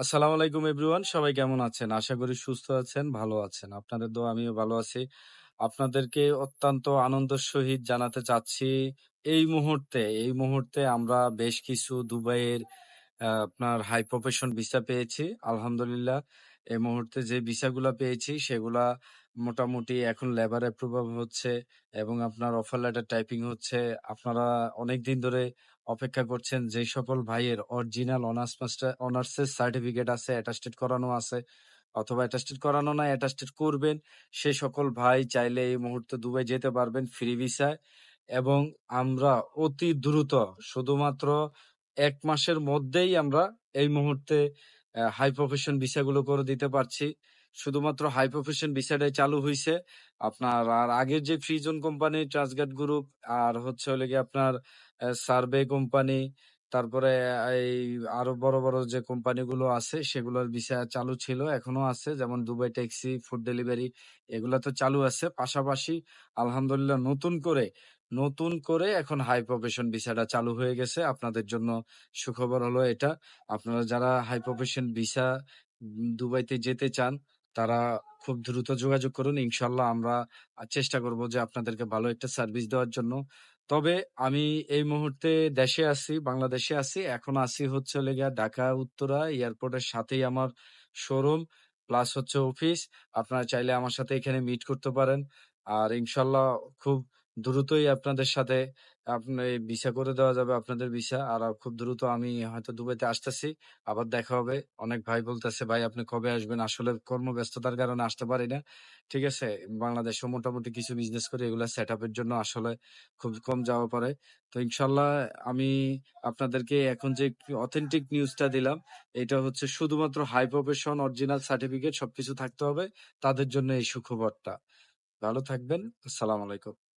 আসসালামু আলাইকুম এভরিওয়ান। সবাই কেমন আছেন? আশা করি সুস্থ আছেন, ভালো আছেন। আপনাদের দোয়া আমিও ভালো আছি। আপনাদেরকে অত্যন্ত আনন্দের সহিত জানাতে চাচ্ছি এই মুহূর্তে আমরা বেশ কিছু দুবাইয়ের আপনার হাই প্রফেশন ভিসা পেয়েছি। আলহামদুলিল্লাহ। এই মুহূর্তে যে ভিসাগুলা পেয়েছি সেগুলা মোটামুটি এখন লেবার অ্যাপ্রুভাল হচ্ছে এবং আপনার অফার লেটার টাইপিং হচ্ছে। আপনারা অনেকদিন ধরে অপেক্ষা করছেন যে সকল ভাইয়ের অরিজিনাল অনার্সের সার্টিফিকেট আছে, অ্যাটাস্টেড করানো আছে অথবা অ্যাটাস্টেড করানো নাই অ্যাটাস্টেড করবেন। সে সকল ভাই চাইলে এই মুহূর্তে দুবাই যেতে পারবেন ফ্রি ভিসায় এবং আমরা অতি দ্রুত শুধুমাত্র ১ মাসের মধ্যেই আমরা এই মুহূর্তে হাই প্রফেশন ভিসাগুলো করে দিতে পারছি। শুধুমাত্র হাই প্রফেশন ভিসাটাই চালু হইছে। আপনার আর আগের যে free zone company, Transguard group আর হচ্ছে হলো গিয়ে আপনার সার্ভে কোম্পানি, তারপরে এই আরো বড়, বড় যে কোম্পানিগুলো আছে সেগুলোর ভিসা চালু ছিল, এখনো আছে। যেমন দুবাই ট্যাক্সি, ফুড ডেলিভারি এগুলা তো চালু আছে। পাশাপাশি আলহামদুলিল্লাহ নতুন করে এখন হাই প্রফেশন ভিসাটা চালু হয়ে গেছে। আপনাদের জন্য সুখবর হলো এটা। আপনারা যারা হাই প্রফেশন ভিসা দুবাইতে যেতে চান তারা খুব দ্রুত যোগাযোগ করুন। ইনশাআল্লাহ আমরা চেষ্টা করব যে আপনাদেরকে ভালো একটা সার্ভিস দেওয়ার জন্য। তবে আমি এই মুহূর্তে দেশে আছি, বাংলাদেশে আছি। এখন আছি হচ্ছে হলো গিয়া ঢাকা উত্তরা এয়ারপোর্টের সাথেই আমার শোরুম প্লাস হচ্ছে অফিস। আপনারা চাইলে আমার সাথে এখানে মিট করতে পারেন। আর ইনশাআল্লাহ খুব দ্রুতই আপনাদের সাথে এই ভিসা করে দেওয়া যাবে আপনাদের ভিসা। আর খুব দ্রুত আমি হয়তো দুবাইতে আসতেছি। আবার দেখা হবে। অনেক ভাই বলতেছে, "ভাই আপনি কবে আসবেন?" আসলে কর্মব্যস্ততার কারণে আসতে পারি না। ঠিক আছে? বাংলাদেশেও মোটামুটি কিছু বিজনেস করি। এগুলা সেটআপ এর জন্য আসলে খুব কম যাওয়া পড়ে। তো ইনশাআল্লাহ আমি আপনাদেরকে এখন যে অথেন্টিক নিউজটা দিলাম, এটা হচ্ছে শুধুমাত্র হাই প্রফেশন, অরিজিনাল সার্টিফিকেট সবকিছু থাকতে হবে। তাদের জন্য এই সুখবরটা। ভালো থাকবেন। আসসালামু আলাইকুম।